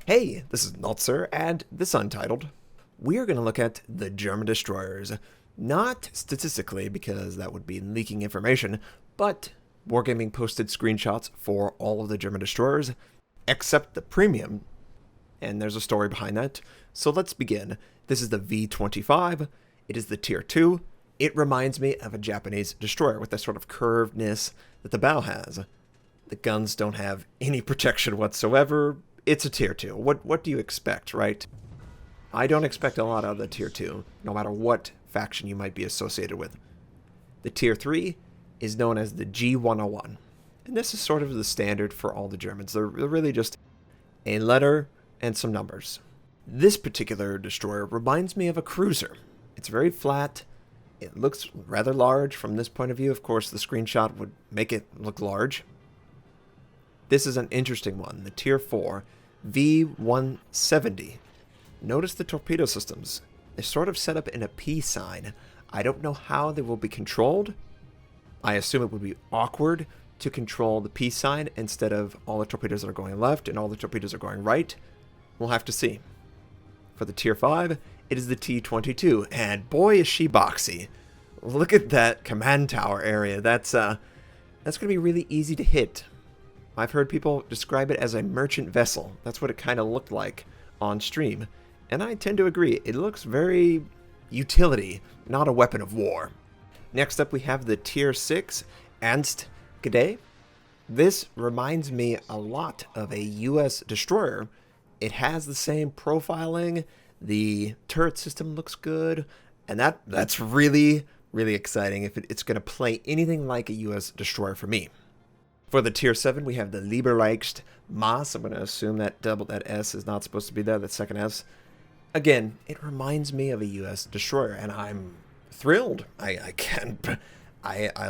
Hey, this is Naltzer, and this Untitled. We are going to look at the German destroyers. Not statistically, because that would be leaking information, but Wargaming posted screenshots for all of the German destroyers, except the premium, and there's a story behind that. So let's begin. This is the V-25. It is the Tier 2. It reminds me of a Japanese destroyer with that sort of curvedness that the bow has. The guns don't have any protection whatsoever. It's a Tier 2. What do you expect, right? I don't expect a lot out of the Tier 2, no matter what faction you might be associated with. The Tier 3 is known as the G101. And this is sort of the standard for all the Germans. They're really just a letter and some numbers. This particular destroyer reminds me of a cruiser. It's very flat. It looks rather large from this point of view. Of course, the screenshot would make it look large. This is an interesting one, the Tier 4 V170. Notice the torpedo systems. They're sort of set up in a P sign. I don't know how they will be controlled. I assume it would be awkward to control the P sign instead of all the torpedoes that are going left and all the torpedoes are going right. We'll have to see. For the Tier 5, it is the T-22, and boy is she boxy. Look at that command tower area. That's going to be really easy to hit. I've heard people describe it as a merchant vessel. That's what it kind of looked like on stream. And I tend to agree. It looks very utility, not a weapon of war. Next up we have the Tier 6 Ernst Gade. This reminds me a lot of a US destroyer. It has the same profiling. The turret system looks good. And that's really, really exciting if it's going to play anything like a US destroyer for me. For the Tier 7, we have the Leberleicht Maas. I'm going to assume that that S is not supposed to be there, that second S. Again, it reminds me of a US destroyer, and I'm thrilled. I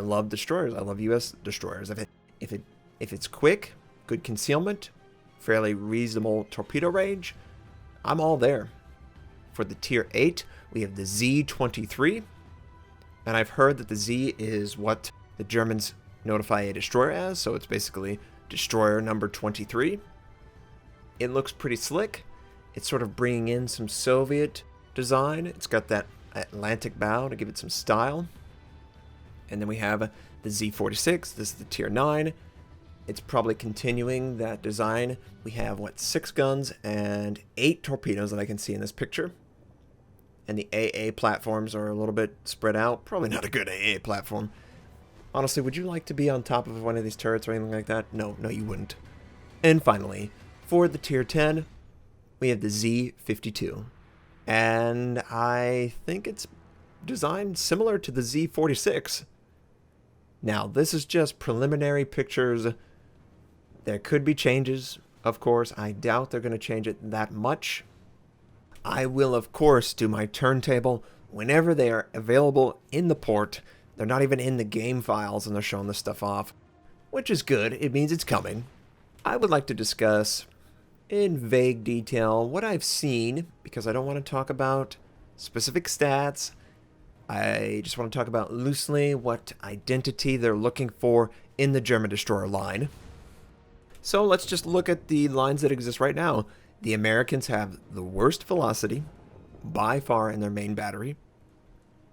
love destroyers. I love US destroyers. If it's quick, good concealment, fairly reasonable torpedo range, I'm all there. For the Tier 8, we have the Z23. And I've heard that the Z is what the Germans notify a destroyer as, so it's basically destroyer number 23. It looks pretty slick. It's sort of bringing in some Soviet design. It's got that Atlantic bow to give it some style. And then we have the Z46. This is the Tier 9. It's probably continuing that design. We have, 6 guns and 8 torpedoes that I can see in this picture. And the AA platforms are a little bit spread out. Probably not a good AA platform. Honestly, would you like to be on top of one of these turrets or anything like that? No, you wouldn't. And finally, for the Tier 10, we have the Z52. And I think it's designed similar to the Z46. Now, this is just preliminary pictures. There could be changes, of course. I doubt they're going to change it that much. I will, of course, do my turntable whenever they are available in the port. They're not even in the game files and they're showing this stuff off, which is good. It means it's coming. I would like to discuss in vague detail what I've seen, because I don't want to talk about specific stats. I just want to talk about loosely what identity they're looking for in the German destroyer line. So let's just look at the lines that exist right now. The Americans have the worst velocity by far in their main battery.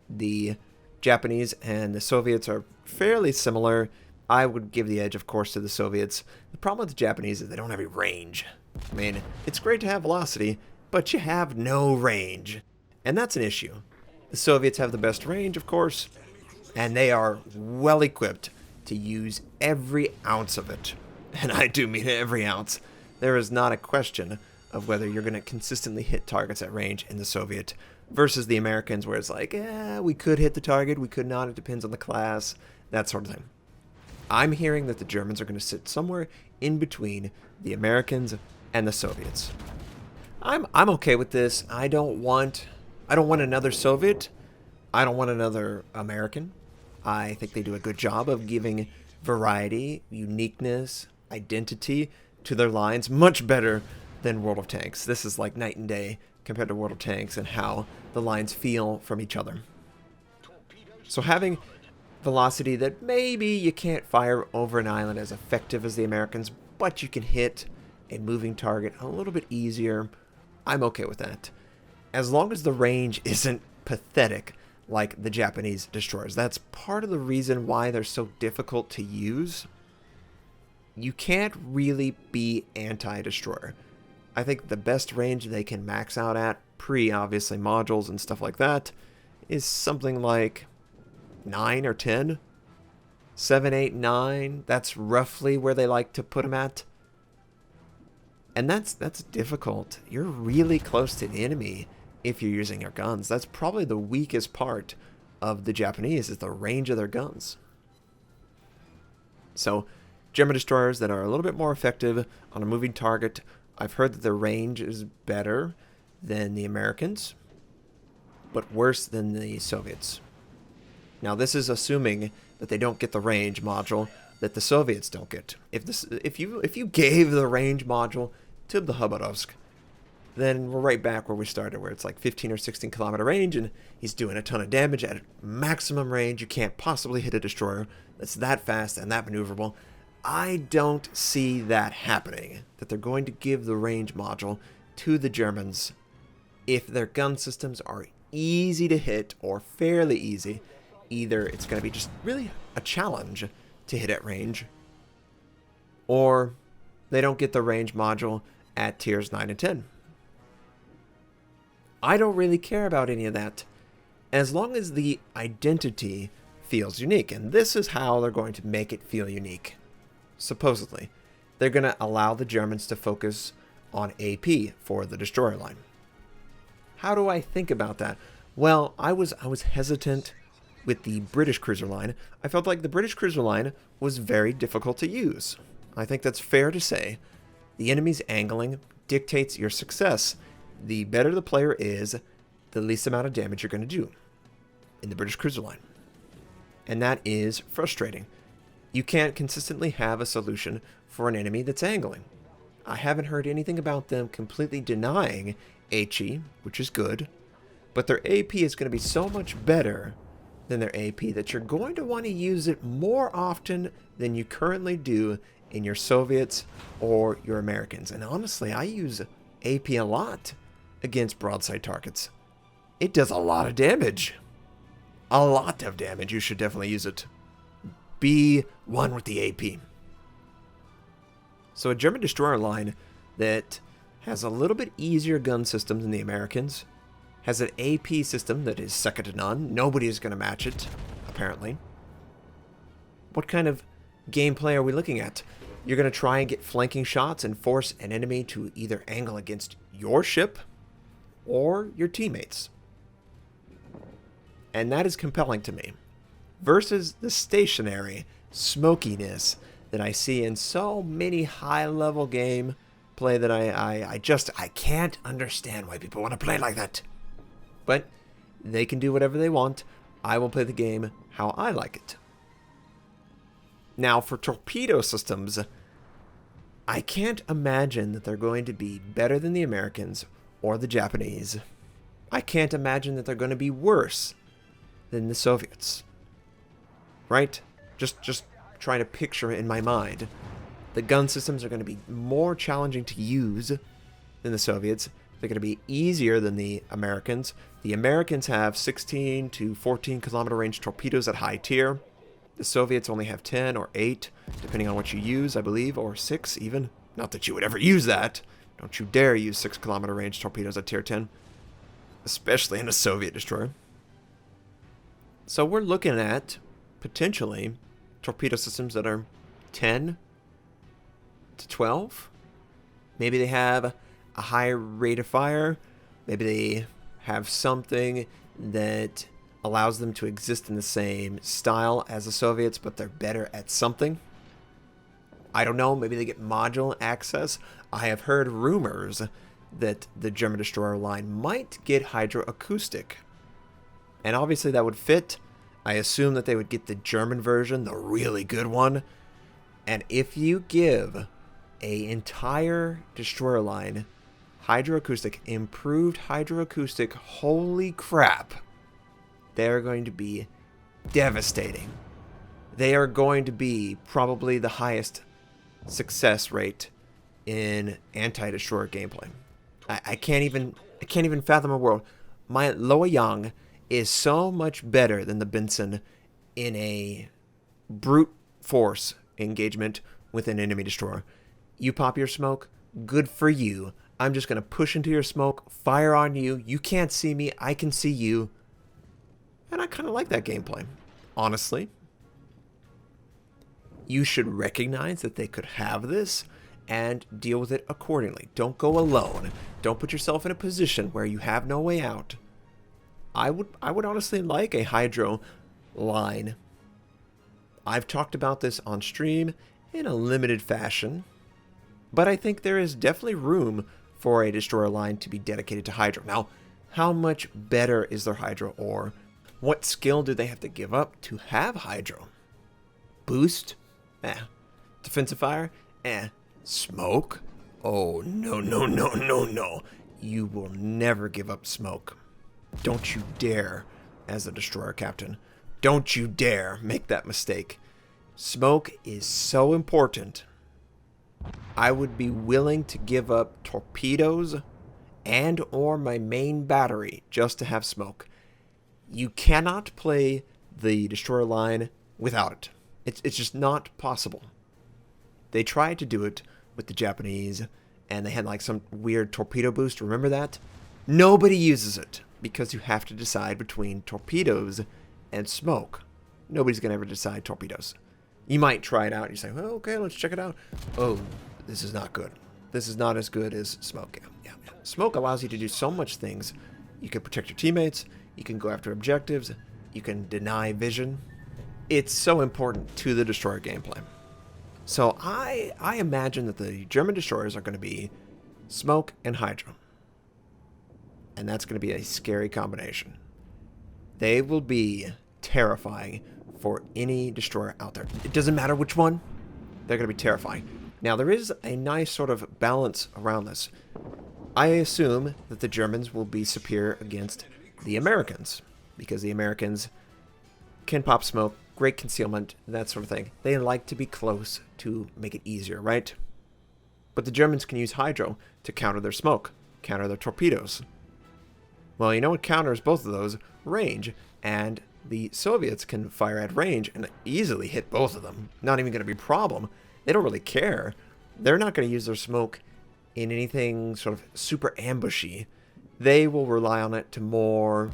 The Japanese and the Soviets are fairly similar. I would give the edge, of course, to the Soviets. The problem with the Japanese is they don't have any range. I mean, it's great to have velocity, but you have no range. And that's an issue. The Soviets have the best range, of course, and they are well equipped to use every ounce of it. And I do mean every ounce. There is not a question of whether you're going to consistently hit targets at range in the Soviet versus the Americans, where it's like, we could hit the target, we could not, it depends on the class, that sort of thing. I'm hearing that the Germans are going to sit somewhere in between the Americans and the Soviets. I'm okay with this. I don't want another Soviet. I don't want another American. I think they do a good job of giving variety, uniqueness, identity to their lines, much better than World of Tanks. This is like night and day compared to World of Tanks and how the lines feel from each other. So having velocity that maybe you can't fire over an island as effective as the Americans, but you can hit a moving target a little bit easier, I'm okay with that. As long as the range isn't pathetic like the Japanese destroyers. That's part of the reason why they're so difficult to use. You can't really be anti-destroyer. I think the best range they can max out at, obviously modules and stuff like that, is something like 9 or 10. 7, 8, 9, that's roughly where they like to put them at. And that's difficult. You're really close to the enemy if you're using your guns. That's probably the weakest part of the Japanese, is the range of their guns. So, German destroyers that are a little bit more effective on a moving target, I've heard that their range is better than the Americans, but worse than the Soviets. Now, this is assuming that they don't get the range module that the Soviets don't get. If you gave the range module to the Khabarovsk, then we're right back where we started, where it's like 15 or 16 kilometer range, and he's doing a ton of damage at maximum range. You can't possibly hit a destroyer that's that fast and that maneuverable. I don't see that happening, that they're going to give the range module to the Germans if their gun systems are easy to hit or fairly easy. Either it's going to be just really a challenge to hit at range, or they don't get the range module at tiers 9 and 10. I don't really care about any of that, as long as the identity feels unique. And this is how they're going to make it feel unique. Supposedly, they're going to allow the Germans to focus on AP for the destroyer line. How do I think about that? Well, I was hesitant with the British cruiser line. I felt like the British cruiser line was very difficult to use. I think that's fair to say. The enemy's angling dictates your success. The better the player is, the least amount of damage you're going to do in the British cruiser line. And that is frustrating. You can't consistently have a solution for an enemy that's angling. I haven't heard anything about them completely denying HE, which is good, but their AP is going to be so much better than their AP that you're going to want to use it more often than you currently do in your Soviets or your Americans. And honestly, I use AP a lot against broadside targets. It does a lot of damage. A lot of damage. You should definitely use it. Be one with the AP. So a German destroyer line that has a little bit easier gun system than the Americans, has an AP system that is second to none. Nobody is going to match it, apparently. What kind of gameplay are we looking at? You're going to try and get flanking shots and force an enemy to either angle against your ship or your teammates. And that is compelling to me. Versus the stationary smokiness that I see in so many high-level game play that I can't understand why people want to play like that. But they can do whatever they want. I will play the game how I like it. Now, for torpedo systems, I can't imagine that they're going to be better than the Americans or the Japanese. I can't imagine that they're going to be worse than the Soviets. Right? Just trying to picture it in my mind. The gun systems are going to be more challenging to use than the Soviets. They're going to be easier than the Americans. The Americans have 16 to 14 kilometer range torpedoes at high tier. The Soviets only have 10 or 8, depending on what you use, I believe, or 6 even. Not that you would ever use that. Don't you dare use 6 kilometer range torpedoes at tier 10, especially in a Soviet destroyer. So we're looking at, potentially, torpedo systems that are 10 to 12. Maybe they have a higher rate of fire. Maybe they have something that allows them to exist in the same style as the Soviets, but they're better at something. I don't know. Maybe they get module access. I have heard rumors that the German destroyer line might get hydroacoustic. And obviously that would fit. I assume that they would get the German version, the really good one. And if you give a entire destroyer line hydroacoustic, improved hydroacoustic, holy crap, they're going to be devastating. They are going to be probably the highest success rate in anti-destroyer gameplay. I can't even fathom a world. My Luoyang is so much better than the Benson in a brute force engagement with an enemy destroyer. You pop your smoke, good for you. I'm just going to push into your smoke, fire on you. You can't see me, I can see you. And I kind of like that gameplay, honestly. You should recognize that they could have this and deal with it accordingly. Don't go alone. Don't put yourself in a position where you have no way out. I would honestly like a Hydro line. I've talked about this on stream in a limited fashion, but I think there is definitely room for a destroyer line to be dedicated to Hydro. Now, how much better is their Hydro, or what skill do they have to give up to have Hydro? Boost? Defensive fire? Smoke? Oh, no, no, no, no, no. You will never give up smoke. Don't you dare, as a destroyer captain. Don't you dare make that mistake. Smoke is so important. I would be willing to give up torpedoes and or my main battery just to have smoke. You cannot play the destroyer line without it. It's just not possible. They tried to do it with the Japanese, and they had like some weird torpedo boost. Remember that? Nobody uses it because you have to decide between torpedoes and smoke. Nobody's going to ever decide torpedoes. You might try it out and you say, well, okay, let's check it out. Oh, this is not good. This is not as good as smoke. Yeah. Smoke allows you to do so much things. You can protect your teammates. You can go after objectives. You can deny vision. It's so important to the destroyer gameplay. So I imagine that the German destroyers are going to be smoke and Hydro. And that's going to be a scary combination. They will be terrifying for any destroyer out there. It doesn't matter which one. They're going to be terrifying. Now, there is a nice sort of balance around this. I assume that the Germans will be superior against the Americans, because the Americans can pop smoke, great concealment, that sort of thing. They like to be close to make it easier, right? But the Germans can use Hydro to counter their smoke, counter their torpedoes. Well, you know what counters both of those? Range. And the Soviets can fire at range and easily hit both of them. Not even going to be a problem. They don't really care. They're not going to use their smoke in anything sort of super ambushy. They will rely on it to more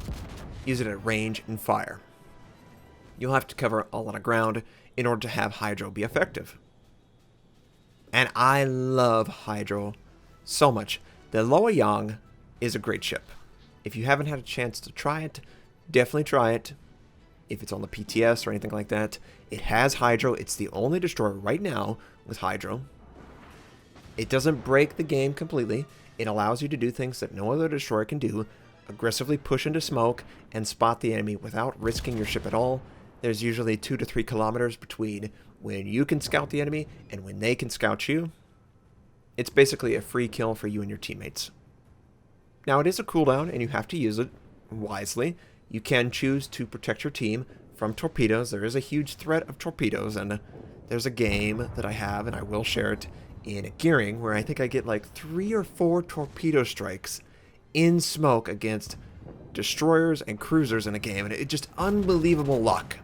use it at range and fire. You'll have to cover a lot of ground in order to have Hydro be effective. And I love Hydro so much. The Luoyang is a great ship. If you haven't had a chance to try it, definitely try it. If it's on the PTS or anything like that, it has Hydro. It's the only destroyer right now with Hydro. It doesn't break the game completely. It allows you to do things that no other destroyer can do. Aggressively push into smoke and spot the enemy without risking your ship at all. There's usually 2 to 3 kilometers between when you can scout the enemy and when they can scout you. It's basically a free kill for you and your teammates. Now, it is a cooldown, and you have to use it wisely. You can choose to protect your team from torpedoes. There is a huge threat of torpedoes, and there's a game that I have, and I will share it in Gearing, where I think I get like 3 or 4 torpedo strikes in smoke against destroyers and cruisers in a game, and it's just unbelievable luck.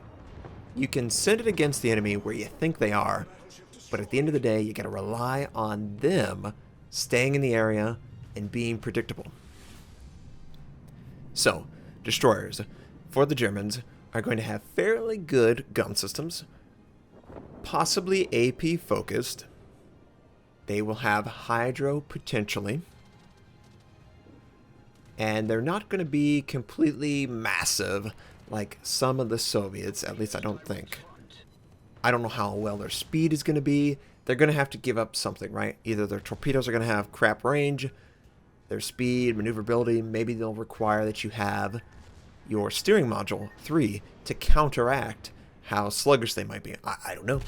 You can send it against the enemy where you think they are, but at the end of the day, you gotta rely on them staying in the area and being predictable. So, destroyers for the Germans are going to have fairly good gun systems, possibly AP focused. They will have Hydro potentially, and they're not going to be completely massive like some of the Soviets, at least I don't think. I don't know how well their speed is going to be. They're going to have to give up something, right? Either their torpedoes are going to have crap range, their speed, maneuverability, maybe they'll require that you have your steering module 3 to counteract how sluggish they might be. I don't know.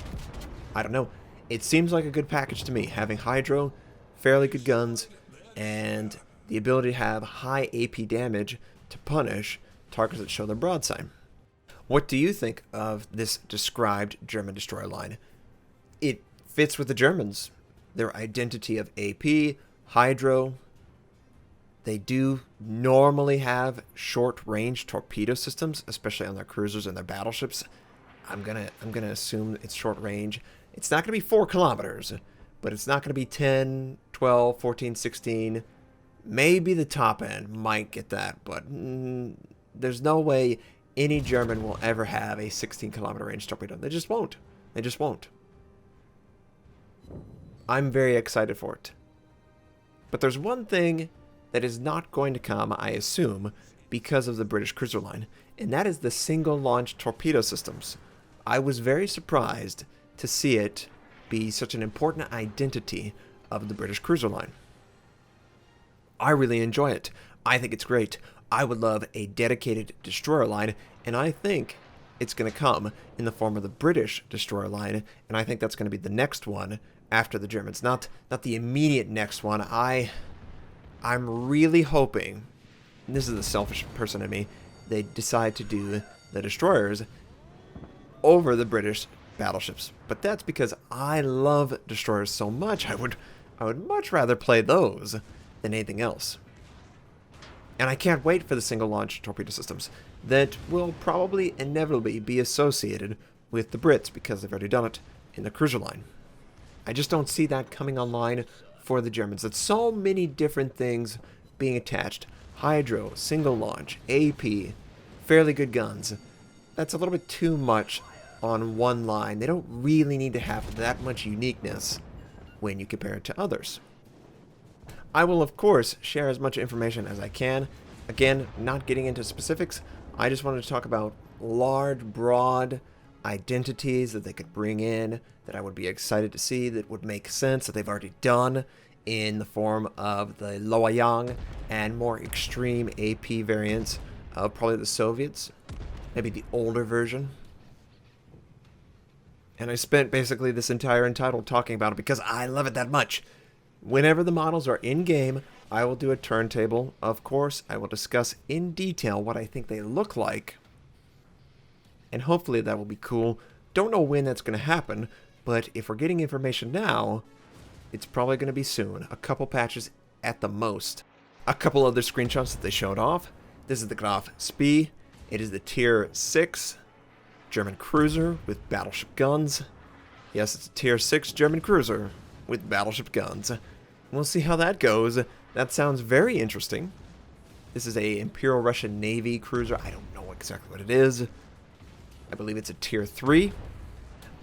I don't know. It seems like a good package to me, having Hydro, fairly good guns, and the ability to have high AP damage to punish targets that show their broadside. What do you think of this described German destroyer line? It fits with the Germans. their identity of AP, Hydro. They do normally have short-range torpedo systems, especially on their cruisers and their battleships. I'm gonna assume it's short range. It's not gonna be 4 kilometers, but it's not gonna be 10, 12, 14, 16. Maybe the top end might get that, but there's no way any German will ever have a 16-kilometer range torpedo. They just won't. They just won't. I'm very excited for it. But there's one thing that is not going to come, I assume, because of the British cruiser line, and that is the single-launch torpedo systems. I was very surprised to see it be such an important identity of the British cruiser line. I really enjoy it. I think it's great. I would love a dedicated destroyer line, and I think it's going to come in the form of the British destroyer line, and I think that's going to be the next one after the Germans. Not the immediate next one. I'm really hoping, and this is the selfish person in me, they decide to do the destroyers over the British battleships. But that's because I love destroyers so much. I would much rather play those than anything else. And I can't wait for the single-launch torpedo systems that will probably inevitably be associated with the Brits because they've already done it in the cruiser line. I just don't see that coming online for the Germans. It's so many different things being attached. Hydro, single-launch, AP, fairly good guns. That's a little bit too much on one line. They don't really need to have that much uniqueness when you compare it to others. I will, of course, share as much information as I can. Again, not getting into specifics. I just wanted to talk about large, broad identities that they could bring in that I would be excited to see, that would make sense, that they've already done in the form of the Loyang and more extreme AP variants of probably the Soviets, maybe the older version. And I spent basically this entire entitled talking about it because I love it that much. Whenever the models are in-game, I will do a turntable. Of course, I will discuss in detail what I think they look like. And hopefully that will be cool. Don't know when that's going to happen, but if we're getting information now, it's probably going to be soon. A couple patches at the most. A couple other screenshots that they showed off. This is the Graf Spee. It is the Tier 6 German cruiser with battleship guns. Yes, it's a Tier 6 German cruiser with battleship guns. We'll see how that goes. That sounds very interesting. This is a Imperial Russian Navy cruiser. I don't know exactly what it is. I believe it's a Tier 3.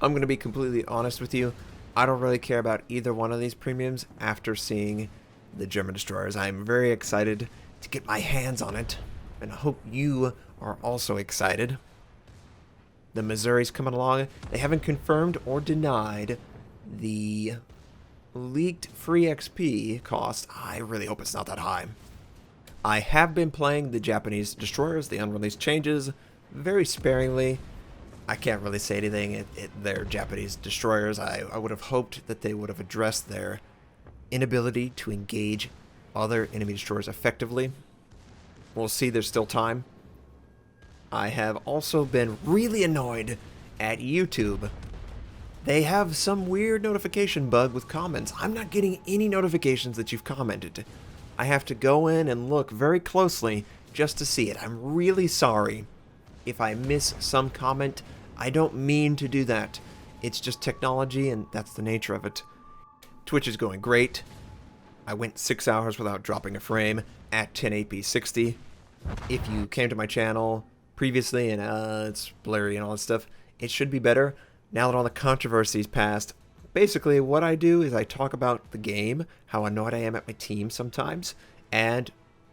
I'm going to be completely honest with you. I don't really care about either one of these premiums after seeing the German destroyers. I'm very excited to get my hands on it, and I hope you are also excited. The Missouri's coming along. They haven't confirmed or denied the leaked free XP cost. I really hope it's not that high. I have been playing the Japanese destroyers, the unreleased changes, very sparingly. I can't really say anything. They're Japanese destroyers. I would have hoped that they would have addressed their inability to engage other enemy destroyers effectively. We'll see, there's still time. I have also been really annoyed at YouTube. They have some weird notification bug with comments. I'm not getting any notifications that you've commented. I have to go in and look very closely just to see it. I'm really sorry if I miss some comment. I don't mean to do that. It's just technology, and that's the nature of it. Twitch is going great. I went 6 hours without dropping a frame at 1080p 60. If you came to my channel previously and it's blurry and all that stuff, it should be better. Now that all the controversies passed, basically what I do is I talk about the game, how annoyed I am at my team sometimes, and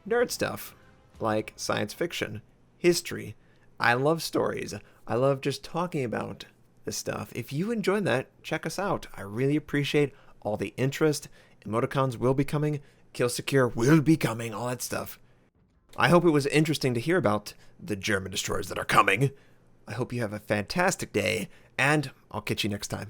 nerd stuff like science fiction, history. I love stories. I love just talking about this stuff. If you enjoy that, check us out. I really appreciate all the interest. Emoticons will be coming. Kill Secure will be coming. All that stuff. I hope it was interesting to hear about the German destroyers that are coming. I hope you have a fantastic day, and I'll catch you next time.